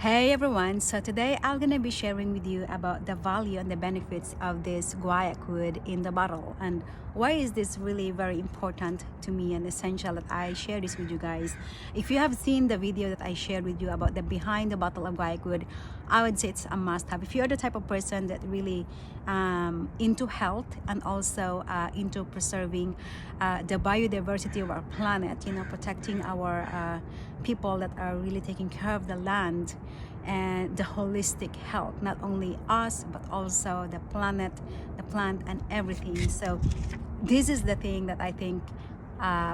Hey everyone, so today I'm gonna be sharing with you about the value and the benefits of this guaiacwood in the bottle, and why is this really very important to me and essential that I share this with you guys. If you have seen the video that I shared with you about the behind the bottle of guaiacwood, I would say it's a must-have. If you're the type of person that really into health and also into preserving the biodiversity of our planet, protecting our people that are really taking care of the land and the holistic health, not only us but also the planet, the plant, and everything. So this is the thing that I think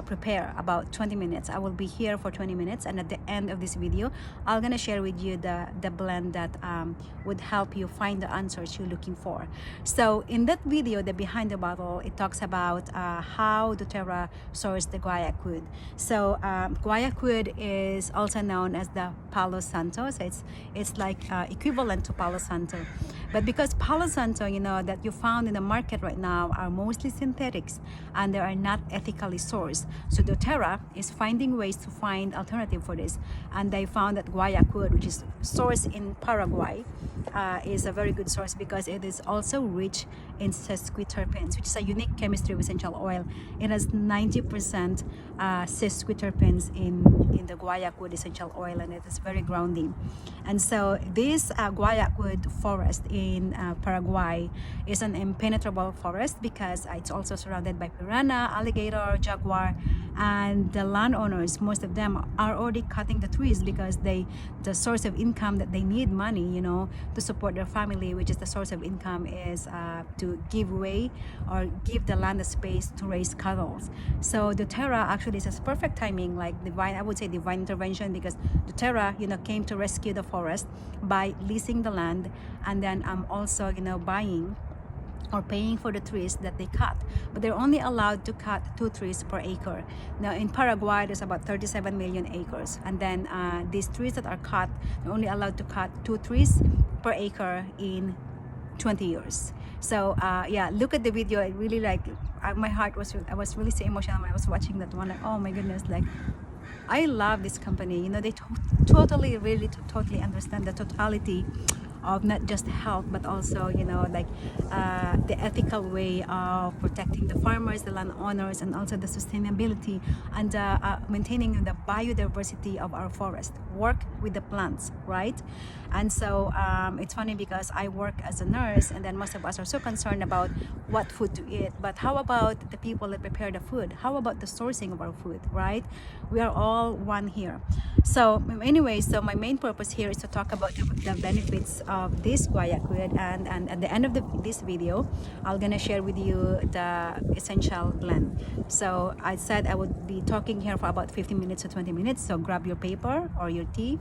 prepare about 20 minutes. I will be here for 20 minutes, and at the end of this video I'm gonna share with you the blend that would help you find the answers you're looking for. So in that video, the behind the bottle, it talks about how doTERRA sourced the guaiacwood. So guaiacwood is also known as the Palo Santo, so it's like equivalent to Palo Santo, but because Palo Santo, that you found in the market right now are mostly synthetics and they are not ethically sourced. So doTERRA is finding ways to find alternative for this, and they found that guaiacwood, which is sourced in Paraguay, is a very good source because it is also rich in sesquiterpenes, which is a unique chemistry of essential oil. It has 90% sesquiterpenes in the guaiacwood essential oil, and it is very grounding. And so this guaiacwood forest in Paraguay is an impenetrable forest because it's also surrounded by piranha, alligator, jaguar, and the landowners, most of them are already cutting the trees because the source of income that they need money, to support their family, which is the source of income, is to give way or give the land a space to raise cattle. So doTERRA actually is a perfect timing, like divine, I would say divine intervention, because doTERRA came to rescue the forest by leasing the land, and then also buying or paying for the trees that they cut, but they're only allowed to cut 2 trees per acre. Now in Paraguay there's about 37 million acres, and then these trees that are cut, they're only allowed to cut 2 trees per acre in 20 years. So yeah, look at the video. I really my heart was, I was really so emotional when I was watching that one. Like, oh my goodness, like I love this company. They totally, really totally understand the totality of not just health, but also the ethical way of protecting the farmers, the landowners, and also the sustainability and maintaining the biodiversity of our forest. Work with the plants, right? And so it's funny because I work as a nurse, and then most of us are so concerned about what food to eat, but how about the people that prepare the food? How about the sourcing of our food, right? We are all one here. So anyway, so my main purpose here is to talk about the benefits of this guaiacwood, and at the end of this video I'm gonna share with you the essential blend. So I said I would be talking here for about 15 minutes to 20 minutes, so grab your paper or your tea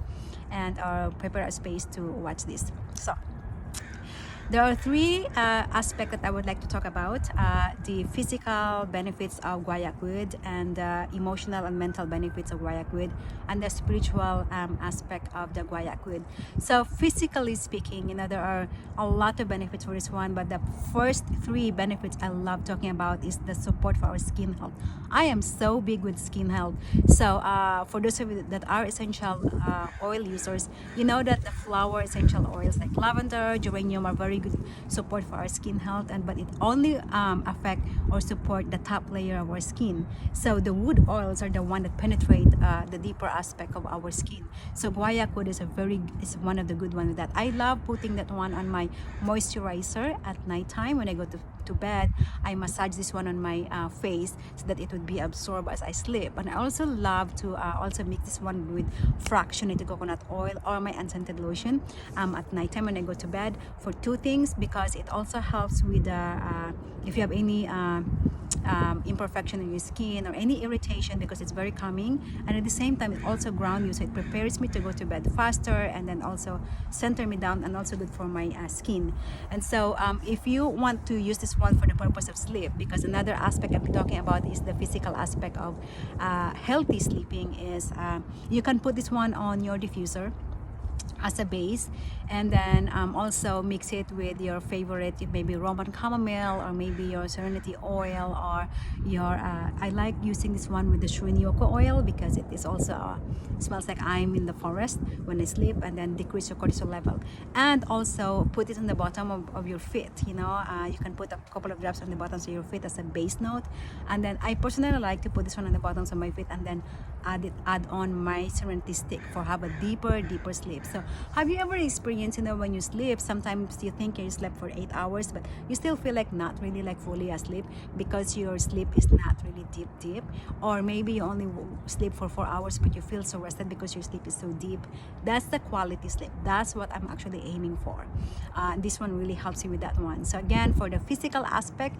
and prepare a space to watch this. So there are 3 aspects that I would like to talk about: the physical benefits of guaiacwood, and the emotional and mental benefits of guaiacwood, and the spiritual aspect of the guaiacwood. So physically speaking, there are a lot of benefits for this one, but the first 3 benefits I love talking about is the support for our skin health. I am so big with skin health. So for those of you that are essential oil users, you know that the flower essential oils like lavender, geranium are very good support for our skin health, but it only affect or support the top layer of our skin. So the wood oils are the one that penetrate the deeper aspect of our skin. So guaiacwood is one of the good ones with that. I love putting that one on my moisturizer at nighttime when I go to bed. I massage this one on my face so that it would be absorbed as I sleep. And I also love to also mix this one with fractionated coconut oil or my unscented lotion at nighttime when I go to bed, for 2 things: because it also helps with if you have any imperfection in your skin or any irritation, because it's very calming, and at the same time it also grounds you, so it prepares me to go to bed faster, and then also center me down, and also good for my skin. And so if you want to use this one for the purpose of sleep, because another aspect I'm talking about is the physical aspect of healthy sleeping, is you can put this one on your diffuser as a base, and then also mix it with your favorite, maybe Roman chamomile, or maybe your serenity oil, or your I like using this one with the Shurin-Yoko oil because it is also smells like I'm in the forest when I sleep, and then decrease your cortisol level. And also put it on the bottom of your feet, you know. You can put a couple of drops on the bottoms of your feet as a base note, and then I personally like to put this one on the bottoms of my feet, and then add on my serenity stick for have a deeper sleep. So have you ever experienced, you know, when you sleep, sometimes you think you slept for 8 hours, but you still feel like not really like fully asleep because your sleep is not really deep, or maybe you only sleep for 4 hours but you feel so rested because your sleep is so deep. That's the quality sleep. That's what I'm actually aiming for. This one really helps you with that one. So again, for the physical aspect,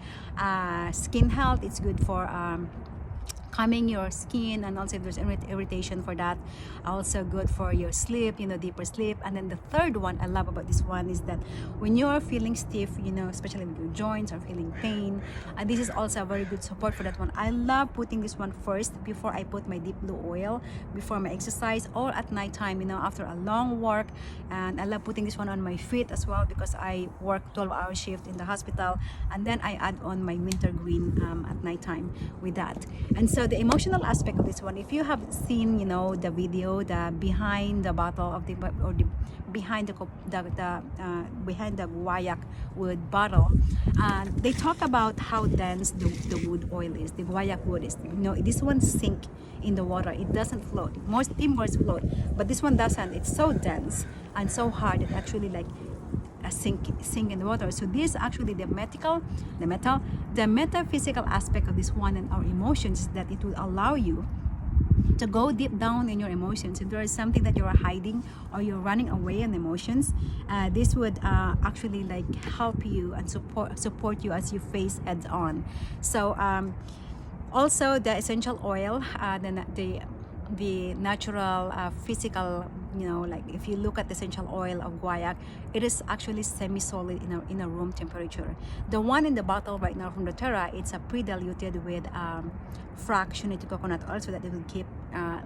skin health, it's good for calming your skin, and also if there's irritation for that, also good for your sleep, you know, deeper sleep. And then the third one I love about this one is that when you are feeling stiff, you know, especially with your joints or feeling pain, this is also a very good support for that one. I love putting this one first before I put my deep blue oil before my exercise, or at night time, you know, after a long work. And I love putting this one on my feet as well because I work 12-hour shift in the hospital, and then I add on my wintergreen at night time with that. And so the emotional aspect of this one, if you have seen, you know, the video, the behind the bottle of the, or the behind behind the Guaiacwood bottle, they talk about how dense the wood oil is. The Guaiacwood is, you know, this one sink in the water. It doesn't float. Most timbers float, but this one doesn't. It's so dense and so hard it actually like sink in the water. So this actually the metaphysical aspect of this one and our emotions is that it will allow you to go deep down in your emotions. If there is something that you are hiding or you're running away in emotions, this would actually like help you and support you as you face heads on. So also the essential oil, the natural physical, you know, like if you look at the essential oil of guaiac, it is actually semi-solid in a room temperature. The one in the bottle right now from doTERRA, it's a pre-diluted with fractionated coconut oil so that it will keep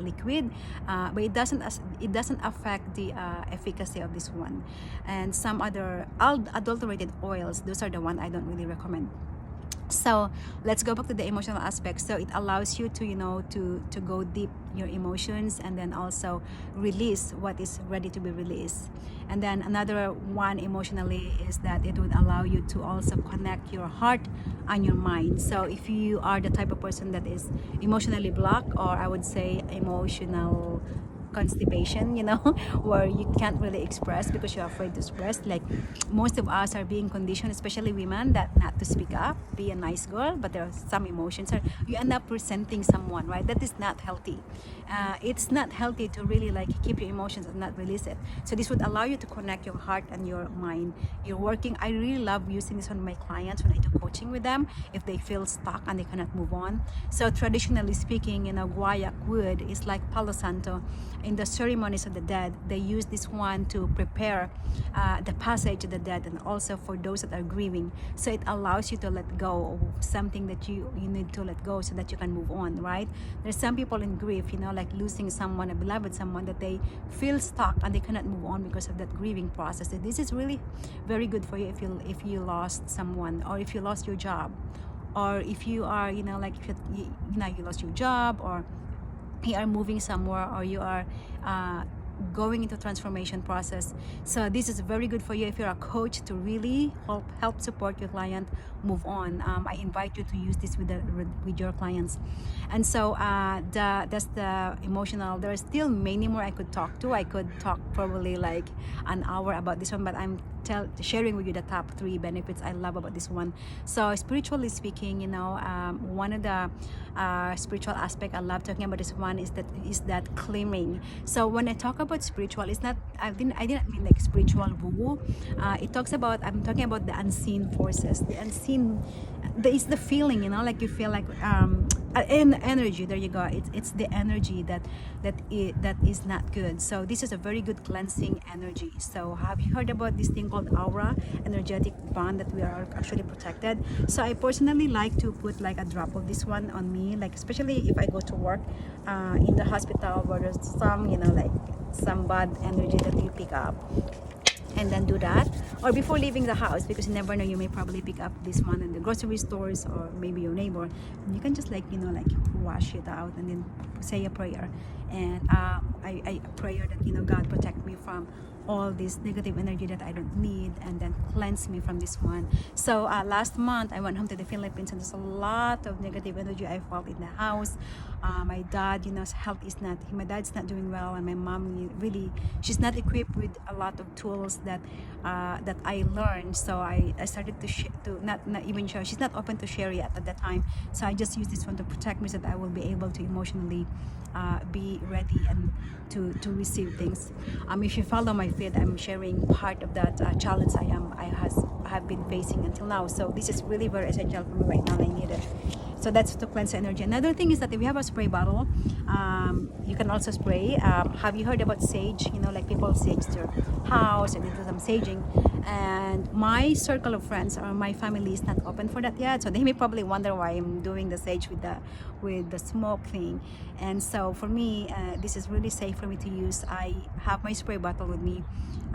liquid, but it doesn't affect the efficacy of this one. And some other adulterated oils, those are the one I don't really recommend. So let's go back to the emotional aspect. So it allows you to, you know, to go deep your emotions, and then also release what is ready to be released. And then another one emotionally is that it would allow you to also connect your heart and your mind. So if you are the type of person that is emotionally blocked, or I would say emotional constipation, you know, where you can't really express because you're afraid to express, like most of us are being conditioned, especially women, that not to speak up, be a nice girl, but there are some emotions are you end up resenting someone, right? That is not healthy. It's not healthy to really like keep your emotions and not release it. So this would allow you to connect your heart and your mind. You're working. I really love using this on my clients when I do coaching with them if they feel stuck and they cannot move on. So traditionally speaking, you know, guaiac wood is like Palo Santo. In the ceremonies of the dead, they use this one to prepare the passage of the dead, and also for those that are grieving. So it allows you to let go of something that you need to let go so that you can move on, right? There's some people in grief, you know, like losing someone, a beloved someone, that they feel stuck and they cannot move on because of that grieving process. So this is really very good for you if you lost someone, or if you lost your job, or if you are, you know, like if you lost your job, or you are moving somewhere, or you are going into transformation process. So this is very good for you if you're a coach to really help support your client move on. I invite you to use this with your clients. And so that's the emotional. There are still many more I could talk to. I could talk probably like an hour about this one, but I'm sharing with you the top 3 benefits I love about this one. So spiritually speaking, you know, one of the spiritual aspect I love talking about this one is that claiming. So when I talk about spiritual, it's not, I didn't mean like spiritual woo. I'm talking about the unseen forces. The unseen, there is the feeling, you know, like you feel like in energy, there you go. It's the energy that is not good. So this is a very good cleansing energy. So have you heard about this thing called aura, energetic bond, that we are actually protected? So I personally like to put like a drop of this one on me, like especially if I go to work in the hospital where there's some, like some bad energy that you pick up, and then do that, or before leaving the house, because you never know, you may probably pick up this one in the grocery stores or maybe your neighbor, and you can just like like wash it out and then say a prayer. And I prayer that God protect me from all this negative energy that I don't need, and then cleanse me from this one. So last month I went home to the Philippines, and there's a lot of negative energy I felt in the house. My dad, his health is not, my dad's not doing well, and my mom really, she's not equipped with a lot of tools that I learned. So I started to not even share. She's not open to share yet at that time. So I just use this one to protect me, so that I will be able to emotionally be ready and to receive things. If you follow my feed, I'm sharing part of that challenge I have been facing until now. So this is really very essential for me right now, and I need it. So that's to cleanse energy. Another thing is that if you have a spray bottle, you can also spray. Have you heard about sage? Like people sage their house and they do some saging. And my circle of friends or my family is not open for that yet. So they may probably wonder why I'm doing the sage with the smoke thing. And so for me, this is really safe for me to use. I have my spray bottle with me,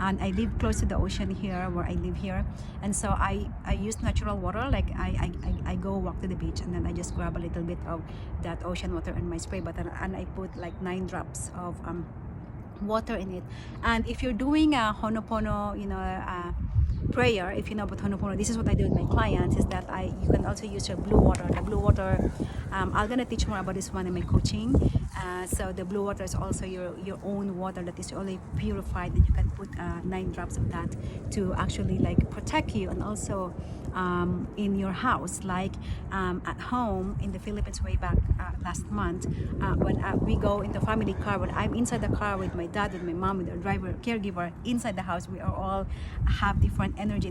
and I live close to the ocean here where I live here. And so I use natural water. Like I go walk to the beach, and then I just grab a little bit of that ocean water in my spray bottle, and I put like 9 drops of water in it. And if you're doing a Honopono, prayer, if you know about Honopono, this is what I do with my clients, is that you can also use your blue water. The blue water, I'm gonna teach more about this one in my coaching. So the blue water is also your own water that is only purified, and you can put 9 drops of that to actually like protect you. And also in your house, like at home in the Philippines way back last month, when we go in the family car, when I'm inside the car with my dad, with my mom, with our driver, caregiver, inside the house, we are all have different energy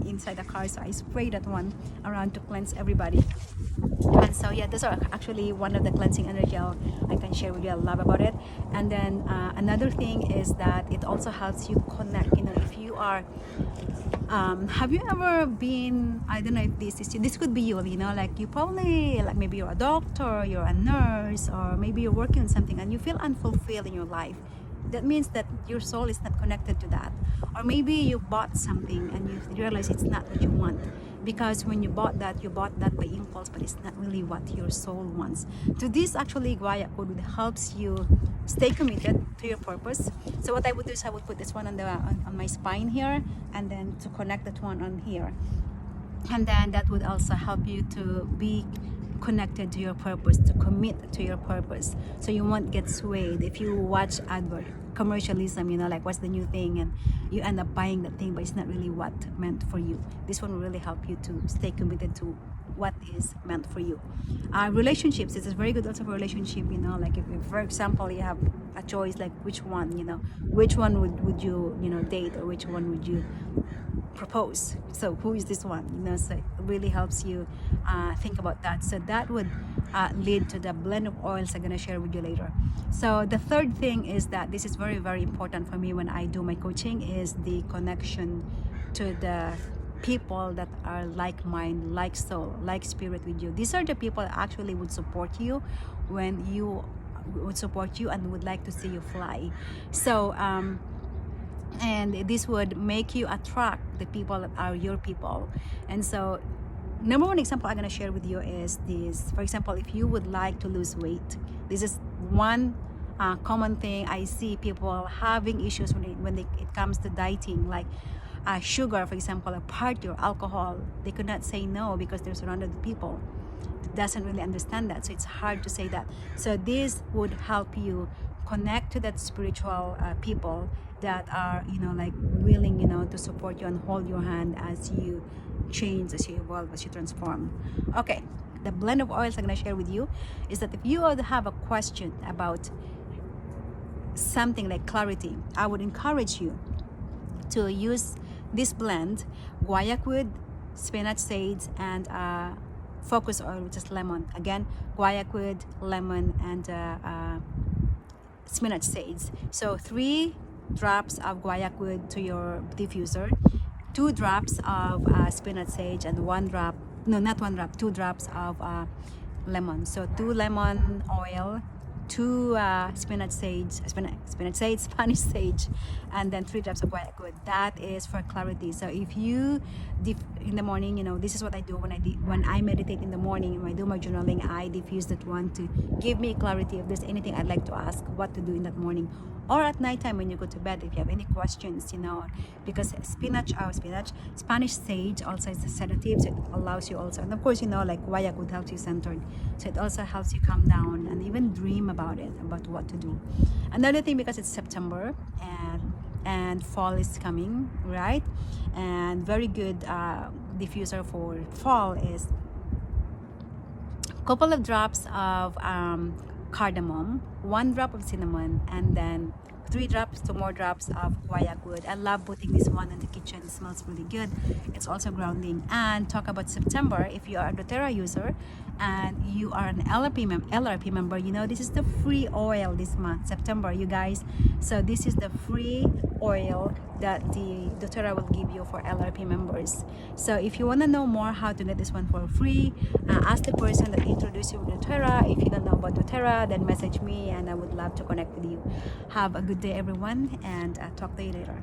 inside the car. So I spray that one around to cleanse everybody. And so yeah, those are actually one of the cleansing energy I can share with you. I love about it. And then another thing is that it also helps you connect. If you are have you ever been, I don't know if this could be you, like you probably, like maybe you're a doctor, you're a nurse, or maybe you're working on something and you feel unfulfilled in your life. That means that your soul is not connected to that. Or maybe you bought something and you realize it's not what you want, because when you bought that by impulse, but it's not really what your soul wants. So this actually Guaiacwood helps you stay committed to your purpose. So what I would do is I would put this one on my spine here, and then to connect that one on here, and then that would also help you to be connected to your purpose, to commit to your purpose, so you won't get swayed if you watch commercialism, like what's the new thing, and you end up buying that thing, but it's not really what meant for you. This one will really help you to stay committed to what is meant for you. Relationships, this is very good also for relationship. Like if for example you have a choice, like which one would you date, or which one would you propose. So who is this one? So it really helps you think about that. So that would lead to the blend of oils I'm gonna share with you later. So the third thing is that this is very, very important for me when I do my coaching, is the connection to the people that are like mind, like soul, like spirit with you. These are the people that actually would support you and would like to see you fly. So and this would make you attract the people that are your people. And so number one example I'm going to share with you is this. For example, if you would like to lose weight, this is one common thing I see people having issues when it comes to dieting, like sugar, for example, or party or alcohol. They could not say no because they're surrounded with people that doesn't really understand that, so it's hard to say that. So this would help you connect to that spiritual people that are like willing to support you and hold your hand as you change, as you evolve, as you transform. Okay, the blend of oils I'm going to share with you is that if you have a question about something like clarity, I would encourage you to use this blend, Guaiacwood, spinach sage, and focus oil, which is lemon. Again, guaiacwood, lemon, and spinach sage. So 3 drops of guaiacwood to your diffuser, 2 drops of spinach sage, and 1 drop, no, not 1 drop, 2 drops of lemon. So 2 lemon oil, 2 spinach sage, spinach sage, Spanish sage, and then 3 drops of guaiacwood. That is for clarity. So if you in the morning, you know, this is what I do when I meditate in the morning. When I do my journaling, I diffuse that one to give me clarity. If there's anything I'd like to ask, what to do in that morning, or at nighttime when you go to bed, if you have any questions, you know, because Spanish sage also is a sedative, so it allows you also, and of course, you know, like guaiacwood helps you centered, so it also helps you calm down and even dream about it, about what to do. Another thing, because it's September and fall is coming, right? And very good diffuser for fall is a couple of drops of cardamom, 1 drop of cinnamon, and then 3 drops to more drops of guaiacwood. I love putting this one in the kitchen. It smells really good. It's also grounding. And talk about September, if you are a doTERRA user and you are an LRP member, you know, this is the free oil this month, September, you guys. So this is the free oil that the doTERRA will give you for LRP members. So if you want to know more how to get this one for free, ask the person that introduced you with doTERRA. If you don't know about doTERRA, then message me and I would love to connect with you. Have a good day, everyone, and talk to you later.